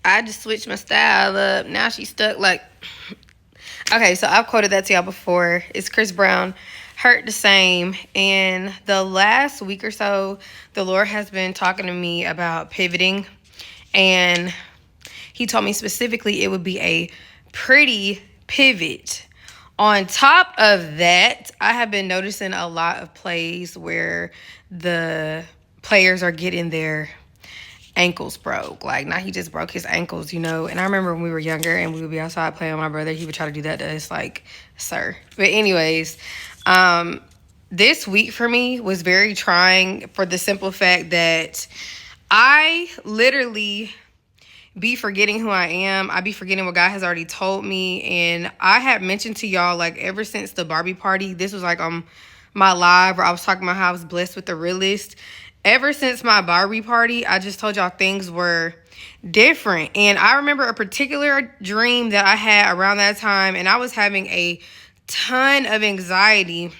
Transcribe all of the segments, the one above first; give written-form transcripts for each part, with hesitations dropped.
I just switched my style up. Now she's stuck like... Okay, so I've quoted that to y'all before. It's Chris Brown, Hurt the Same. And the last week or so, the Lord has been talking to me about pivoting. And he told me specifically it would be a pretty pivot. On top of that, I have been noticing a lot of plays where the players are getting their ankles broke. Like, now he just broke his ankles, you know. And I remember when we were younger and we would be outside playing with my brother, he would try to do that to us, like, sir. But anyways, this week for me was very trying for the simple fact that I literally be forgetting who I am. I be forgetting what God has already told me. And I had mentioned to y'all, like, ever since the Barbie party, this was like on my live where I was talking about how I was blessed with the realist. Ever since my Barbie party, I just told y'all things were different. And I remember a particular dream that I had around that time, and I was having a ton of anxiety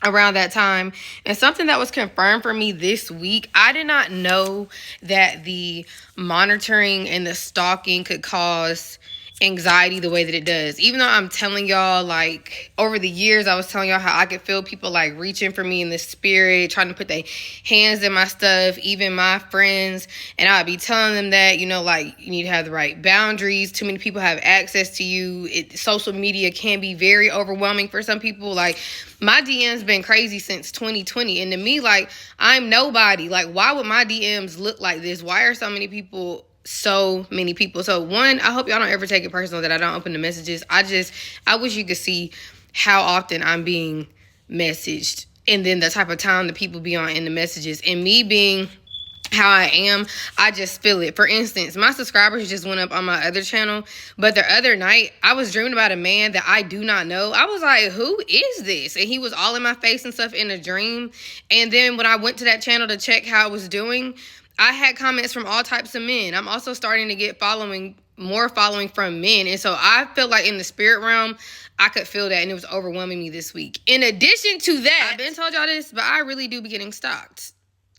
around that time. And something that was confirmed for me this week, I did not know that the monitoring and the stalking could cause anxiety the way that it does. Even though I'm telling y'all, like, over the years, I was telling y'all how I could feel people, like, reaching for me in the spirit, trying to put their hands in my stuff, even my friends. And I'd be telling them that, you know, like, you need to have the right boundaries. Too many people have access to you. Social media can be very overwhelming for some people. Like, my DM's been crazy since 2020. And to me, like, I'm nobody. Like, why would my DMs look like this? Why are so many people... So many people. So one, I hope y'all don't ever take it personal that I don't open the messages. I wish you could see how often I'm being messaged, and then the type of time that people be on in the messages, and me being how I am, I just feel it. For instance, my subscribers just went up on my other channel, but the other night I was dreaming about a man that I do not know. I was like, who is this? And he was all in my face and stuff in a dream. And then when I went to that channel to check how I was doing, I had comments from all types of men. I'm also starting to get more following from men. And so I feel like in the spirit realm, I could feel that, and it was overwhelming me this week. In addition to that, I've been told y'all this, but I really do be getting stalked.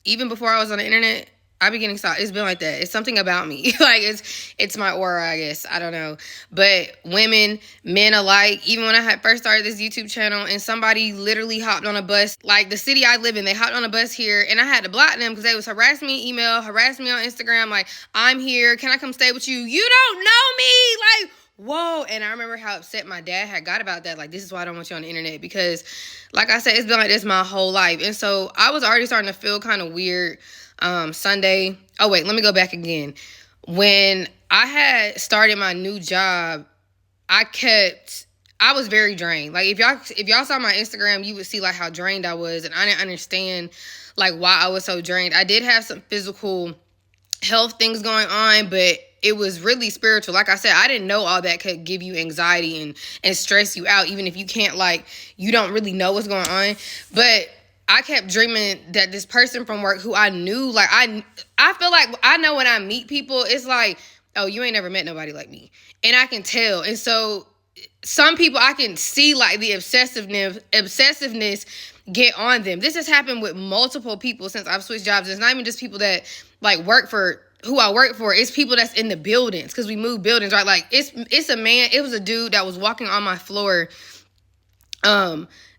Even before I was on the internet, I be getting stalked. It's been like that. It's something about me. Like, it's my aura, I guess. I don't know. But women, men alike, even when I had first started this YouTube channel and somebody literally hopped on a bus, like the city I live in, they hopped on a bus here, and I had to block them because they was harassing me in email, harassing me on Instagram, like, I'm here, can I come stay with you? You don't know me! Like, whoa. And I remember how upset my dad had got about that. Like, this is why I don't want you on the internet, because, like I said, it's been like this my whole life. And so I was already starting to feel kind of weird Sunday. Oh, wait, let me go back again. When I had started my new job, I was very drained. Like, if y'all saw my Instagram, you would see, like, how drained I was, and I didn't understand, like, why I was so drained. I did have some physical health things going on, but it was really spiritual. Like I said, I didn't know all that could give you anxiety and stress you out, even if you can't, like, you don't really know what's going on. But I kept dreaming that this person from work who I knew, like, I feel like I know when I meet people, it's like, oh, you ain't never met nobody like me. And I can tell. And so some people I can see, like, the obsessiveness get on them. This has happened with multiple people since I've switched jobs. It's not even just people that, like, work for who I work for. It's people that's in the buildings, because we move buildings, right? Like, it's a man. It was a dude that was walking on my floor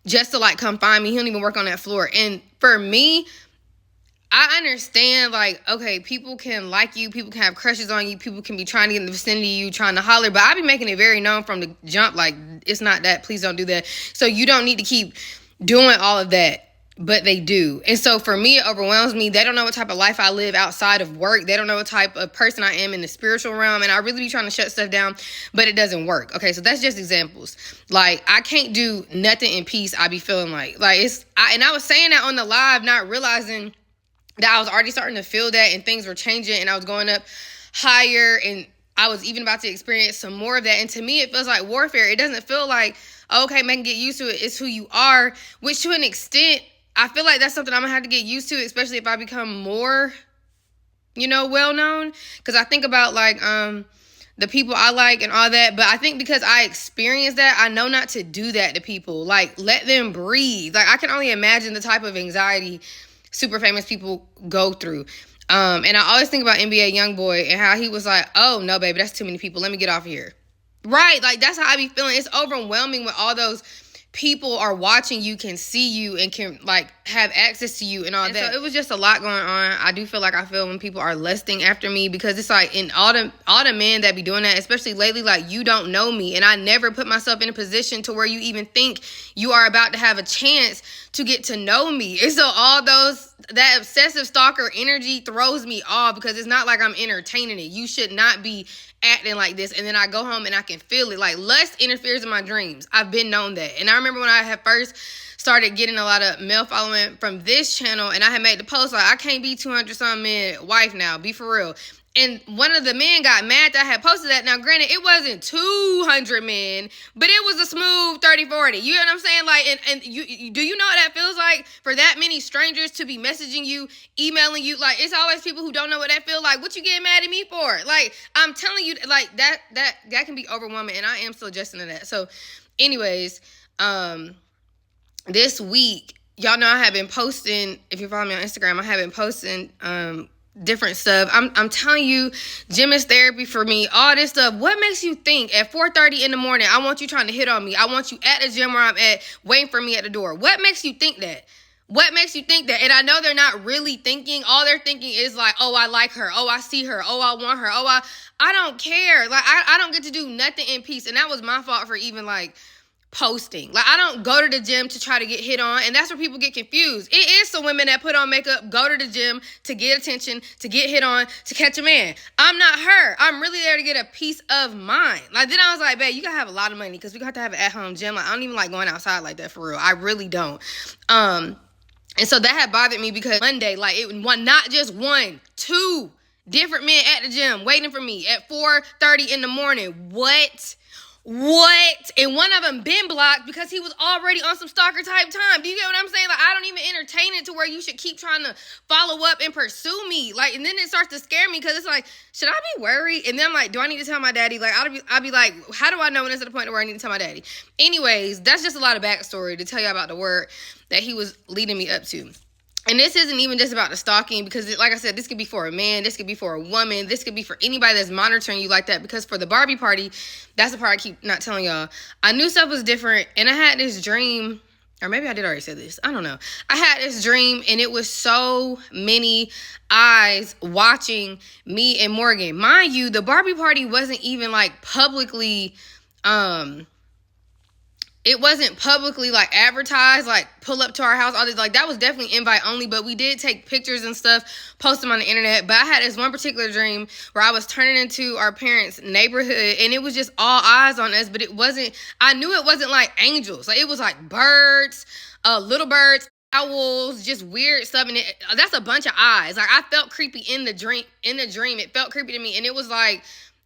just to, like, come find me. He don't even work on that floor. And for me, I understand, like, okay, people can like you, people can have crushes on you, people can be trying to get in the vicinity of you, trying to holler, but I be making it very known from the jump, like, it's not that, please don't do that. So you don't need to keep doing all of that, but they do. And so for me, it overwhelms me. They don't know what type of life I live outside of work. They don't know what type of person I am in the spiritual realm. And I really be trying to shut stuff down, but it doesn't work. Okay, so that's just examples. Like, I can't do nothing in peace. I be feeling like and I was saying that on the live, not realizing that I was already starting to feel that, and things were changing, and I was going up higher, and I was even about to experience some more of that. And to me, it feels like warfare. It doesn't feel like, okay, man, get used to it. It's who you are, which to an extent, I feel like that's something I'm gonna have to get used to, especially if I become more, well-known. Because I think about, like, the people I like and all that. But I think because I experienced that, I know not to do that to people. Like, let them breathe. Like, I can only imagine the type of anxiety super famous people go through. And I always think about NBA YoungBoy and how he was like, oh, no, baby, that's too many people. Let me get off of here. Right? Like, that's how I be feeling. It's overwhelming when all those people are watching you, can see you, and can, like, have access to you and all that. So it was just a lot going on. I do feel like I feel when people are lusting after me, because it's like, in all the men that be doing that, especially lately, like, you don't know me, and I never put myself in a position to where you even think you are about to have a chance to get to know me. And so all that obsessive stalker energy throws me off, because it's not like I'm entertaining it. You should not be acting like this. And then I go home and I can feel it. Like, lust interferes in my dreams. I've been known that. And I remember when I had first started getting a lot of male following from this channel, and I had made the post like, I can't be 200 something men wife now, be for real. And one of the men got mad that I had posted that. Now, granted, it wasn't 200 men, but it was a smooth 30-40. You know what I'm saying? Like, and you do you know what that feels like for that many strangers to be messaging you, emailing you? Like, it's always people who don't know what that feels like. What you getting mad at me for? Like, I'm telling you, like, that can be overwhelming, and I am still adjusting to that. So, anyways, this week, y'all know I have been posting. If you follow me on Instagram, I have been posting different stuff. I'm telling you, gym is therapy for me, all this stuff. What makes you think at 4:30 in the morning I want you trying to hit on me? I want you at the gym where I'm at, waiting for me at the door. What makes you think that? What makes you think that? And I know they're not really thinking. All they're thinking is like, oh, I like her. Oh, I see her. Oh, I want her. Oh, I don't care. Like, I don't get to do nothing in peace. And that was my fault for even, like, posting. Like, I don't go to the gym to try to get hit on, and that's where people get confused. It is some women that put on makeup, go to the gym to get attention, to get hit on, to catch a man. I'm not her. I'm really there to get a peace of mind. Like, then I was like, babe, you gotta have a lot of money, because we got to have an at-home gym. Like, I don't even like going outside like that, for real. I really don't. And so that had bothered me, because Monday, like, not just one, two different men at the gym waiting for me at 4:30 in the morning. What? And one of them been blocked because he was already on some stalker type time. Do you get what I'm saying? Like, I don't even entertain it to where you should keep trying to follow up and pursue me. Like, and then it starts to scare me, because it's like, should I be worried? And then I'm like, do I need to tell my daddy? Like, I'll be like, how do I know when it's at the point where I need to tell my daddy? Anyways, that's just a lot of backstory to tell you about the work that he was leading me up to. And this isn't even just about the stalking, because, like I said, this could be for a man, this could be for a woman, this could be for anybody that's monitoring you like that. Because for the Barbie party, that's the part I keep not telling y'all. I knew stuff was different, and I had this dream, or maybe I did already say this, I don't know. I had this dream, and it was so many eyes watching me and Morgan. Mind you, the Barbie party wasn't even, like, publicly, it wasn't publicly, like, advertised, like, pull up to our house, all this. Like, that was definitely invite only, but we did take pictures and stuff, post them on the internet. But I had this one particular dream where I was turning into our parents' neighborhood, and it was just all eyes on us, but it wasn't, I knew it wasn't like angels. Like, it was like birds, little birds, owls, just weird stuff. And that's a bunch of eyes. Like, I felt creepy in the dream. It felt creepy to me, and it was like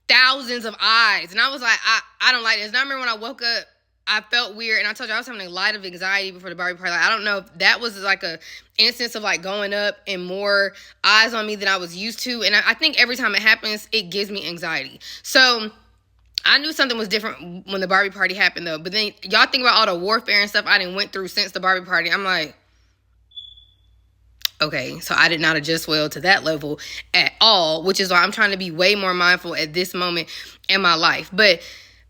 thousands of eyes. And I was like, I don't like this. And I remember when I woke up, I felt weird, and I told you I was having a lot of anxiety before the Barbie party. Like, I don't know if that was like a instance of, like, going up and more eyes on me than I was used to. And I think every time it happens, it gives me anxiety. So I knew something was different when the Barbie party happened, though. But then y'all think about all the warfare and stuff I done went through since the Barbie party. I'm like, okay, so I did not adjust well to that level at all, which is why I'm trying to be way more mindful at this moment in my life. But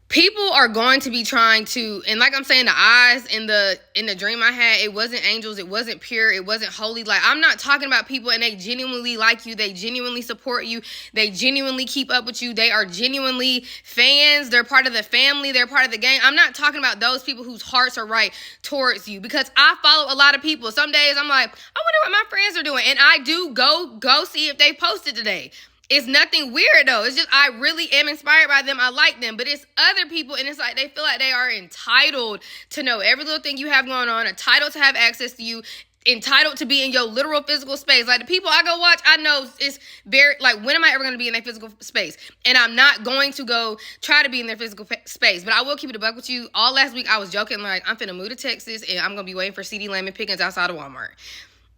people are going to be trying to, and like I'm saying, the eyes in the dream I had, it wasn't angels, it wasn't pure, it wasn't holy. Like, I'm not talking about people and they genuinely like you, they genuinely support you, they genuinely keep up with you, they are genuinely fans, they're part of the family, they're part of the gang. I'm not talking about those people whose hearts are right towards you, because I follow a lot of people. Some days I'm like, I wonder what my friends are doing, and I do go see if they posted today. It's nothing weird, though. It's just I really am inspired by them. I like them. But it's other people, and it's like they feel like they are entitled to know every little thing you have going on, entitled to have access to you, entitled to be in your literal physical space. Like, the people I go watch, I know it's very, like, when am I ever going to be in their physical space? And I'm not going to go try to be in their physical space. But I will keep it a buck with you. All last week, I was joking, like, I'm finna move to Texas, and I'm going to be waiting for CD Lamb and Pickens outside of Walmart.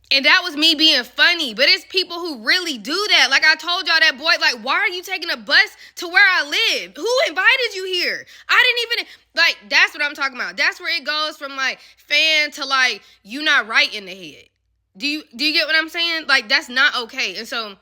And that was me being funny. But it's people who really do that. Like I told y'all, that boy, like, why are you taking a bus to where I live? Who invited you here? I didn't even, like, that's what I'm talking about. That's where it goes from, like, fan to, like, you not right in the head. Do you get what I'm saying? Like, that's not okay. And so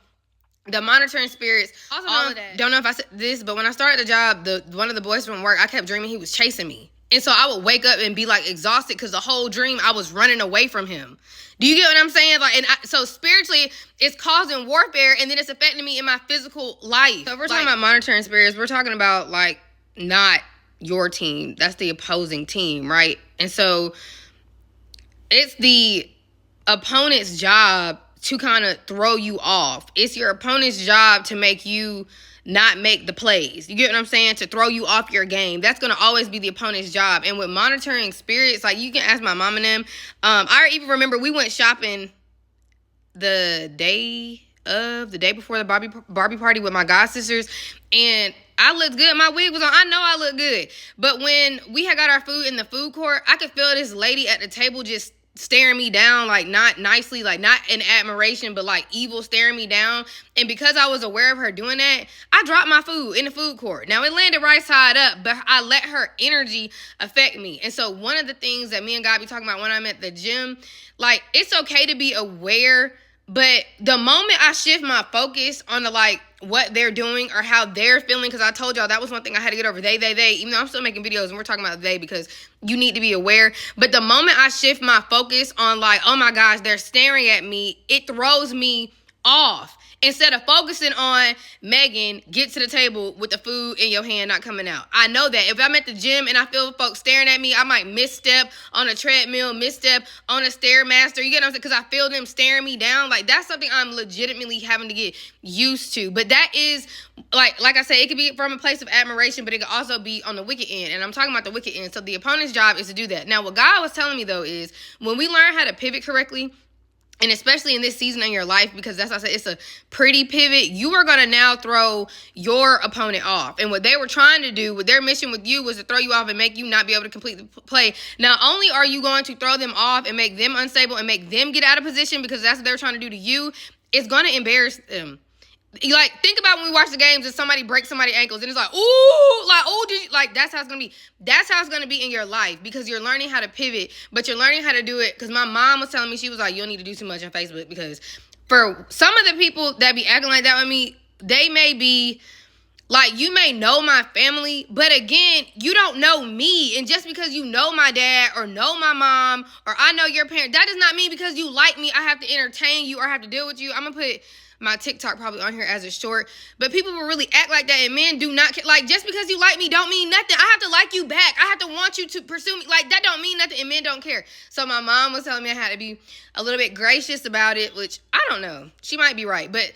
The monitoring spirits, also all of that. Don't know if I said this, but when I started the job, one of the boys from work, I kept dreaming he was chasing me. And so I would wake up and be like exhausted because the whole dream I was running away from him. Do you get what I'm saying? Like, so spiritually, it's causing warfare, and then it's affecting me in my physical life. So if we're talking about monitoring spirits, we're talking about like not your team. That's the opposing team, right? And so it's the opponent's job to kind of throw you off. It's your opponent's job to make you not make the plays. You get what I'm saying? To throw you off your game. That's going to always be the opponent's job. And with monitoring spirits, like you can ask my mom and them. I even remember we went shopping the day before the Barbie party with my god sisters, and I looked good. My wig was on. I know I looked good. But when we had got our food in the food court, I could feel this lady at the table just staring me down, like not nicely, like not in admiration, but like evil staring me down. And because I was aware of her doing that, I dropped my food in the food court. Now it landed right side up, but I let her energy affect me. And so one of the things that me and God be talking about when I'm at the gym, like it's okay to be aware, but the moment I shift my focus on the like what they're doing or how they're feeling, because I told y'all that was one thing I had to get over. They, even though I'm still making videos and we're talking about they because you need to be aware. But the moment I shift my focus on like, oh my gosh, they're staring at me, it throws me off. Instead of focusing on Megan, get to the table with the food in your hand not coming out. I know that if I'm at the gym and I feel folks staring at me, I might misstep on a treadmill, misstep on a Stairmaster. You get what I'm saying? Because I feel them staring me down. Like that's something I'm legitimately having to get used to. But that is like I said, it could be from a place of admiration, but it could also be on the wicked end. And I'm talking about the wicked end. So the opponent's job is to do that. Now, what God was telling me though is when we learn how to pivot correctly, and especially in this season in your life, because that's what I said, it's a pretty pivot. You are going to now throw your opponent off. And what they were trying to do, what their mission with you was to throw you off and make you not be able to complete the play. Not only are you going to throw them off and make them unstable and make them get out of position because that's what they're trying to do to you, it's going to embarrass them. Like, think about when we watch the games and somebody breaks somebody's ankles and it's like, ooh, did you, like, that's how it's going to be. That's how it's going to be in your life because you're learning how to pivot, but you're learning how to do it. Because my mom was telling me, she was like, you don't need to do too much on Facebook because for some of the people that be acting like that with me, they may be, like, you may know my family, but again, you don't know me. And just because you know my dad or know my mom or I know your parent, that does not mean because you like me, I have to entertain you or have to deal with you. I'm going to put my TikTok probably on here as a short, but people will really act like that, and men do not care. Like, just because you like me don't mean nothing. I have to like you back. I have to want you to pursue me. Like, that don't mean nothing, and men don't care. So my mom was telling me I had to be a little bit gracious about it, which I don't know. She might be right, but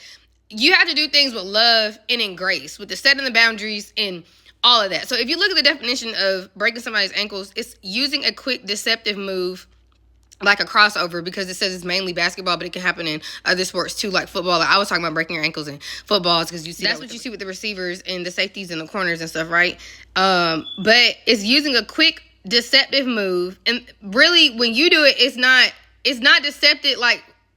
you have to do things with love and in grace, with the setting the boundaries and all of that. So if you look at the definition of breaking somebody's ankles, it's using a quick deceptive move, like a crossover, because it says it's mainly basketball, but it can happen in other sports too, like football. Like I was talking about breaking your ankles in footballs because you see that's what you see with the receivers and the safeties and the corners and stuff, right? But it's using a quick deceptive move, and really when you do it, it's not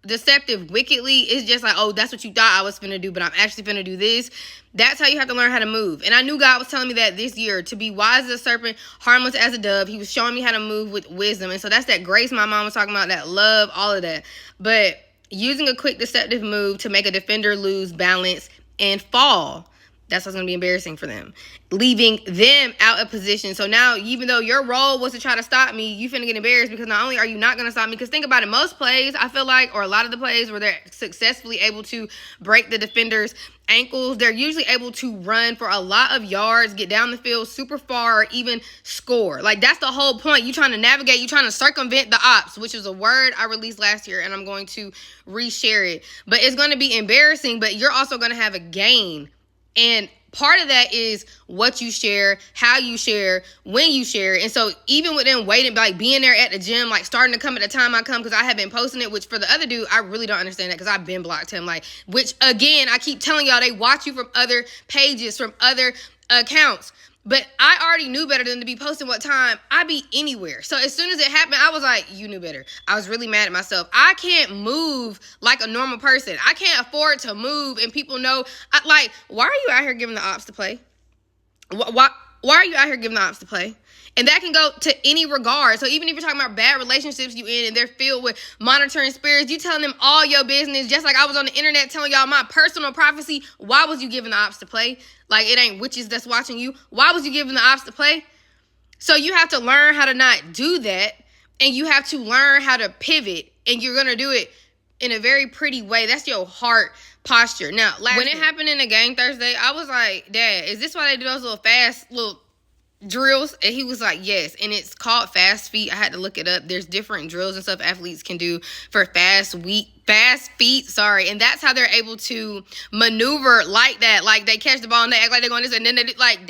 deceptive wickedly. It's just like, oh, that's what you thought I was finna do, but I'm actually finna do this. That's how you have to learn how to move. And I knew God was telling me that this year, to be wise as a serpent, harmless as a dove. He was showing me how to move with wisdom. And so that's that grace my mom was talking about, that love, all of that. But using a quick deceptive move to make a defender lose balance and fall, that's what's going to be embarrassing for them. Leaving them out of position. So now, even though your role was to try to stop me, you finna get embarrassed because not only are you not going to stop me, because think about it, most plays, I feel like, or a lot of the plays where they're successfully able to break the defender's ankles, they're usually able to run for a lot of yards, get down the field super far, or even score. Like, that's the whole point. You trying to navigate, you trying to circumvent the ops, which is a word I released last year, and I'm going to reshare it. But it's going to be embarrassing, but you're also going to have a gain. And part of that is what you share, how you share, when you share. And so even with them waiting, like being there at the gym, like starting to come at the time I come, because I have been posting it, which for the other dude, I really don't understand that because I've been blocked him. Like, which again, I keep telling y'all, they watch you from other pages, from other accounts. But I already knew better than to be posting what time I be anywhere. So as soon as it happened, I was like, you knew better. I was really mad at myself. I can't move like a normal person. I can't afford to move and people know. Why are you out here giving the ops to play? Why? why are you out here giving the ops to play? And that can go to any regard. So even if you're talking about bad relationships you in and they're filled with monitoring spirits, you telling them all your business, just like I was on the internet telling y'all my personal prophecy, why was you giving the ops to play? Like, it ain't witches that's watching you. Why was you giving the ops to play? So you have to learn how to not do that, and you have to learn how to pivot, and you're going to do it in a very pretty way. That's your heart posture. Now, when it happened in the gang Thursday, I was like, Dad, is this why they do those little fast little drills? And he was like, yes. And it's called fast feet. I had to look it up. There's different drills and stuff athletes can do for fast feet, sorry. And that's how they're able to maneuver like that. Like, they catch the ball and they act like they're going this, and then they like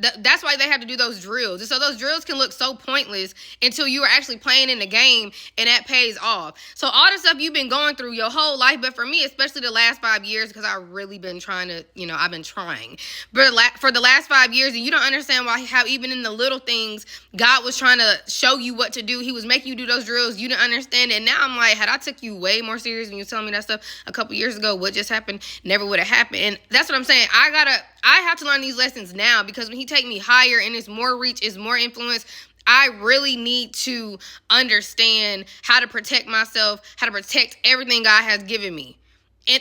that's why they have to do those drills. And so those drills can look so pointless until you are actually playing in the game, and that pays off. So all the stuff you've been going through your whole life, but for me, especially the last 5 years, because I've really been trying to, I've been trying. But for the last 5 years, and you don't understand how even in the little things, God was trying to show you what to do. He was making you do those drills. You didn't understand it. Now I'm like, had I took you way more serious when you were telling me that stuff a couple years ago, what just happened never would have happened. And that's what I'm saying. I have to learn these lessons now, because when he take me higher and it's more reach, it's more influence, I really need to understand how to protect myself, how to protect everything God has given me.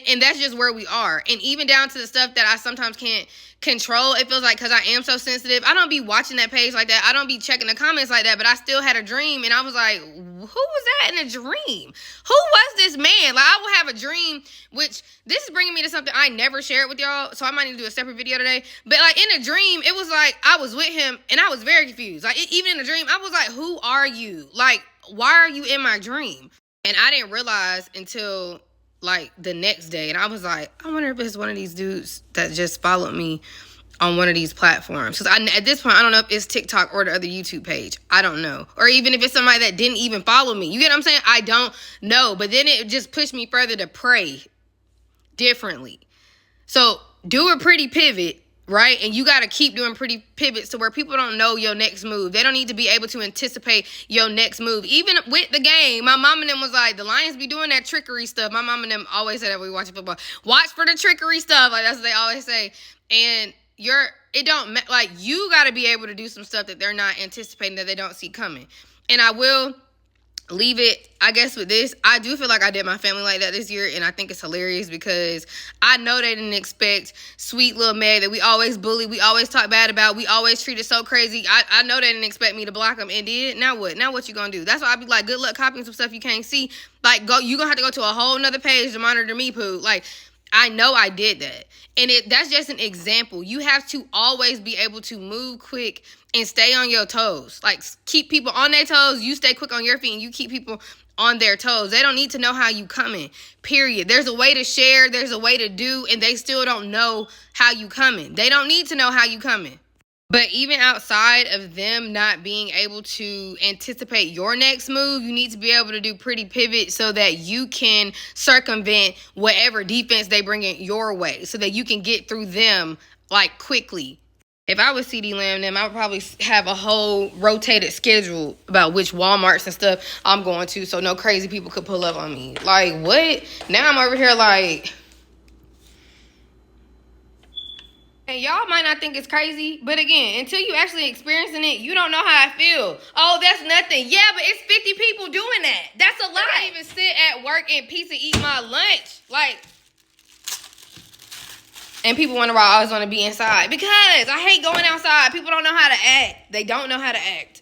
And that's just where we are. And even down to the stuff that I sometimes can't control, it feels like, because I am so sensitive, I don't be watching that page like that. I don't be checking the comments like that. But I still had a dream, and I was like, who was that in a dream? Who was this man? Like, I will have a dream, which this is bringing me to something I never shared with y'all, so I might need to do a separate video today. But like, in a dream, it was like I was with him, and I was very confused. Like, even in a dream, I was like, who are you? Like, why are you in my dream? And I didn't realize until like the next day, and I was like, I wonder if it's one of these dudes that just followed me on one of these platforms. Because at this point, I don't know if it's TikTok or the other YouTube page. I don't know. Or even if it's somebody that didn't even follow me. You get what I'm saying? I don't know. But then it just pushed me further to pray differently. So do a pretty pivot, right? And you got to keep doing pretty pivots to where people don't know your next move. They don't need to be able to anticipate your next move. Even with the game, my mom and them was like, the Lions be doing that trickery stuff. My mom and them always say that when we watching football. Watch for the trickery stuff. Like, that's what they always say. And you got to be able to do some stuff that they're not anticipating, that they don't see coming. And I will leave it, I guess, with this. I do feel like I did my family like that this year, and I think it's hilarious, because I know they didn't expect sweet little Meg that we always bully, we always talk bad about, we always treated so crazy. I know they didn't expect me to block them, and did. Now what? Now what you gonna do? That's why I be like, good luck copying some stuff you can't see. Like, you gonna have to go to a whole nother page to monitor me, poo. Like, I know I did that. And that's just an example. You have to always be able to move quick and stay on your toes. Like, keep people on their toes. You stay quick on your feet, and you keep people on their toes. They don't need to know how you coming, period. There's a way to share. There's a way to do, and they still don't know how you coming. They don't need to know how you coming. But even outside of them not being able to anticipate your next move, you need to be able to do pretty pivot so that you can circumvent whatever defense they bring in your way, so that you can get through them like quickly. If I was CD Lamb them, I would probably have a whole rotated schedule about which Walmarts and stuff I'm going to, so no crazy people could pull up on me. Like, what? Now I'm over here like... And y'all might not think it's crazy, but again, until you actually experiencing it, you don't know how I feel. Oh, that's nothing. Yeah, but it's 50 people doing that. That's a lot. I don't even sit at work in peace and eat my lunch. Like, and people wonder why I always want to be inside. Because I hate going outside. People don't know how to act. They don't know how to act.